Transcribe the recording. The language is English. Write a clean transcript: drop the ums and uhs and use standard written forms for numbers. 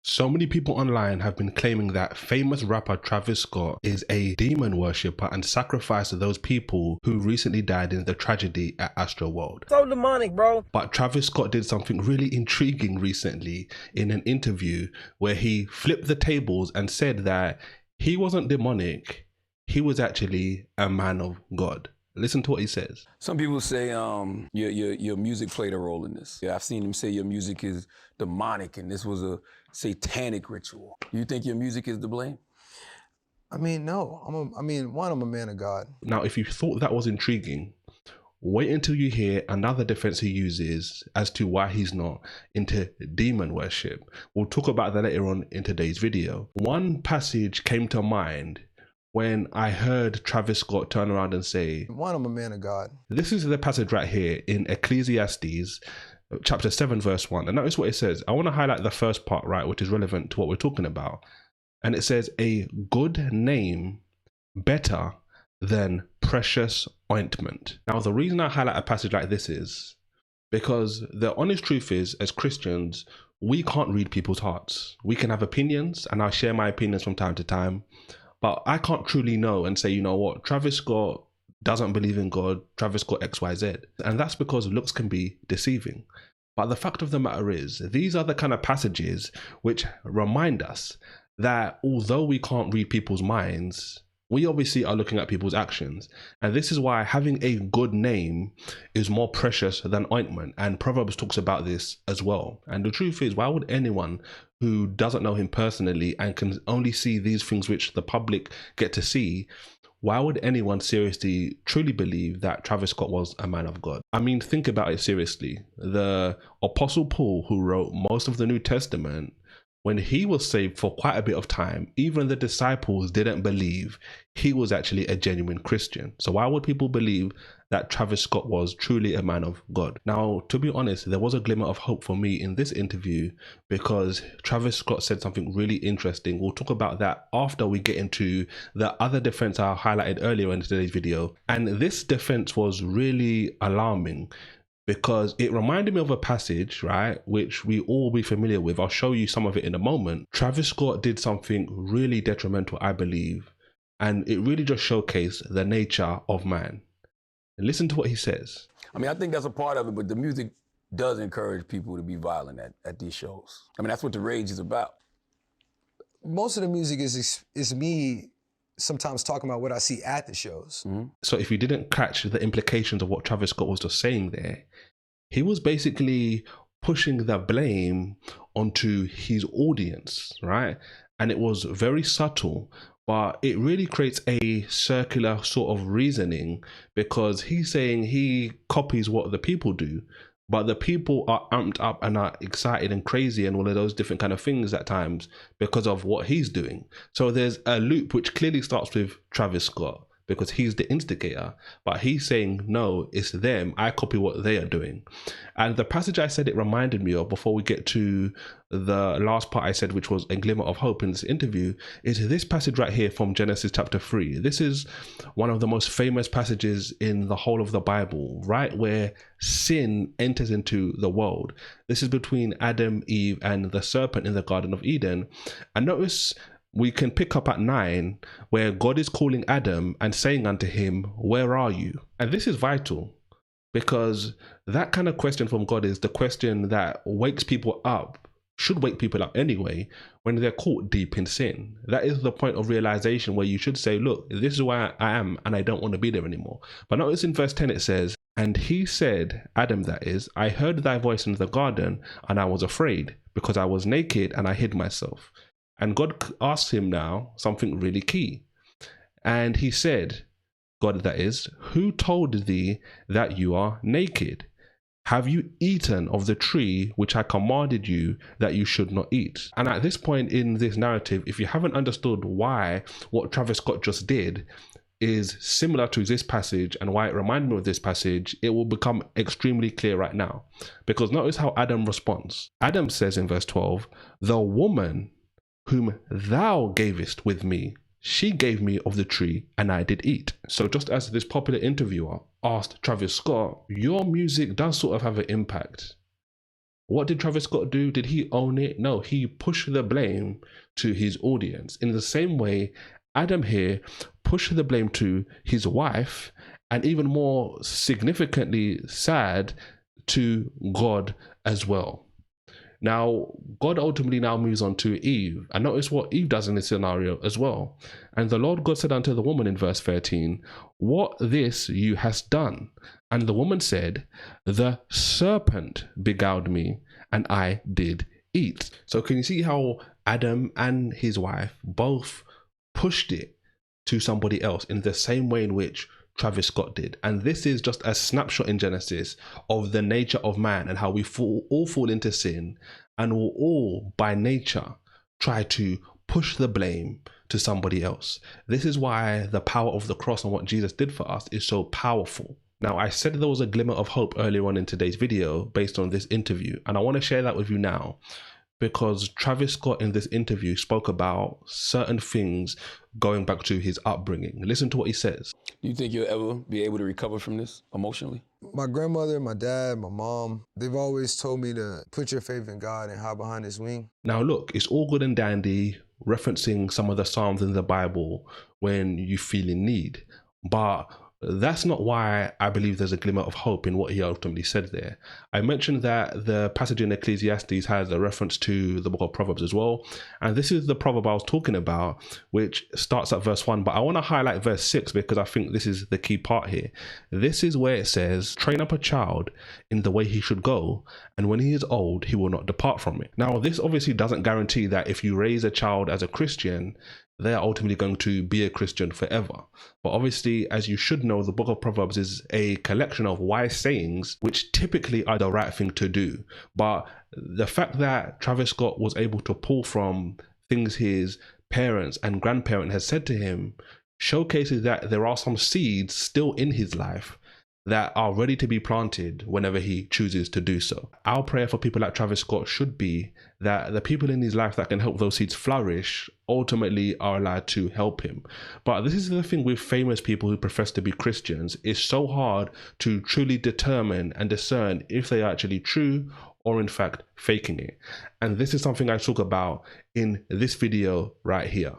So many people online have been claiming that famous rapper Travis Scott is a demon worshipper and sacrificed those people who recently died in the tragedy at Astroworld. So demonic, bro. But Travis Scott did something really intriguing recently in an interview where he flipped the tables and said that he wasn't demonic, he was actually a man of God. Listen to what he says. Some people say your music played a role in this. Yeah, I've seen him say your music is demonic and this was a satanic ritual. You think your music is to blame? I mean, no. I'm a man of God. Now, if you thought that was intriguing, wait until you hear another defense he uses as to why he's not into demon worship. We'll talk about that later on in today's video. One passage came to mind when I heard Travis Scott turn around and say, I'm a man of God. This is the passage right here in Ecclesiastes chapter 7 verse 1. And notice what it says. I want to highlight the first part, right, which is relevant to what we're talking about. And it says, a good name better than precious ointment. Now, the reason I highlight a passage like this is because the honest truth is, as Christians, we can't read people's hearts. We can have opinions, and I share my opinions from time to time, but I can't truly know and say, you know what, Travis Scott doesn't believe in God, Travis Scott XYZ. And that's because looks can be deceiving. But the fact of the matter is, these are the kind of passages which remind us that although we can't read people's minds, we obviously are looking at people's actions. And this is why having a good name is more precious than ointment. And Proverbs talks about this as well. And the truth is, why would anyone who doesn't know him personally and can only see these things which the public get to see, why would anyone seriously truly believe that Travis Scott was a man of God? I mean, think about it seriously. The Apostle Paul, who wrote most of the New Testament, when he was saved for quite a bit of time, even the disciples didn't believe he was actually a genuine Christian. So why would people believe that Travis Scott was truly a man of God? Now, to be honest, there was a glimmer of hope for me in this interview because Travis Scott said something really interesting. We'll talk about that after we get into the other defense I highlighted earlier in today's video. And this defense was really alarming, because it reminded me of a passage, right, which we all be familiar with. I'll show you some of it in a moment. Travis Scott did something really detrimental, I believe, and it really just showcased the nature of man. And listen to what he says. I mean, I think that's a part of it, but the music does encourage people to be violent at these shows. I mean, that's what the rage is about. Most of the music is me sometimes talking about what I see at the shows. Mm-hmm. So if you didn't catch the implications of what Travis Scott was just saying there, he was basically pushing the blame onto his audience, right? And it was very subtle, but it really creates a circular sort of reasoning, because he's saying he copies what the people do, but the people are amped up and are excited and crazy and all of those different kind of things at times because of what he's doing. So there's a loop which clearly starts with Travis Scott because he's the instigator, but he's saying, no, it's them. I copy what they are doing. And the passage I said it reminded me of before we get to the last part I said, which was a glimmer of hope in this interview, is this passage right here from Genesis chapter 3. This is one of the most famous passages in the whole of the Bible, right where sin enters into the world. This is between Adam, Eve, and the serpent in the Garden of Eden. And notice we can pick up at 9 where God is calling Adam and saying unto him, where are you? And this is vital, because that kind of question from God is the question that wakes people up, should wake people up anyway, when they're caught deep in sin. That is the point of realization where you should say, look, this is where I am and I don't want to be there anymore. But notice in verse 10 it says, and he said, Adam that is, I heard thy voice in the garden and I was afraid because I was naked and I hid myself. And God asked him now something really key. And he said, God that is, who told thee that you are naked? Have you eaten of the tree which I commanded you that you should not eat? And at this point in this narrative, if you haven't understood why what Travis Scott just did is similar to this passage and why it reminded me of this passage, it will become extremely clear right now. Because notice how Adam responds. Adam says in verse 12, the woman whom thou gavest with me, she gave me of the tree and I did eat. So just as this popular interviewer asked Travis Scott, your music does sort of have an impact. What did Travis Scott do? Did he own it? No, he pushed the blame to his audience. In the same way, Adam here pushed the blame to his wife, and even more significantly sad, to God as well. Now, God ultimately now moves on to Eve. And notice what Eve does in this scenario as well. And the Lord God said unto the woman in verse 13, what this you hast done? And the woman said, the serpent beguiled me, and I did eat. So can you see how Adam and his wife both pushed it to somebody else in the same way in which Travis Scott did? And this is just a snapshot in Genesis of the nature of man and how we all fall into sin, and will all by nature try to push the blame to somebody else. This is why the power of the cross and what Jesus did for us is so powerful. Now, I said there was a glimmer of hope earlier on in today's video based on this interview, and I want to share that with you now, because Travis Scott in this interview spoke about certain things going back to his upbringing. Listen to what he says. Do you think you'll ever be able to recover from this emotionally? My grandmother, my dad, my mom, they've always told me to put your faith in God and hide behind his wing. Now look, it's all good and dandy referencing some of the Psalms in the Bible when you feel in need, but that's not why I believe there's a glimmer of hope in what he ultimately said there. I mentioned that the passage in Ecclesiastes has a reference to the book of Proverbs as well. And this is the proverb I was talking about, which starts at verse 1. But I want to highlight verse 6 because I think this is the key part here. This is where it says, train up a child in the way he should go, and when he is old, he will not depart from it. Now, this obviously doesn't guarantee that if you raise a child as a Christian, they are ultimately going to be a Christian forever. But obviously, as you should know, the book of Proverbs is a collection of wise sayings, which typically are the right thing to do. But the fact that Travis Scott was able to pull from things his parents and grandparents had said to him showcases that there are some seeds still in his life that are ready to be planted whenever he chooses to do so. Our prayer for people like Travis Scott should be that the people in his life that can help those seeds flourish ultimately are allowed to help him. But this is the thing with famous people who profess to be Christians. It's so hard to truly determine and discern if they are actually true or in fact faking it. And this is something I talk about in this video right here.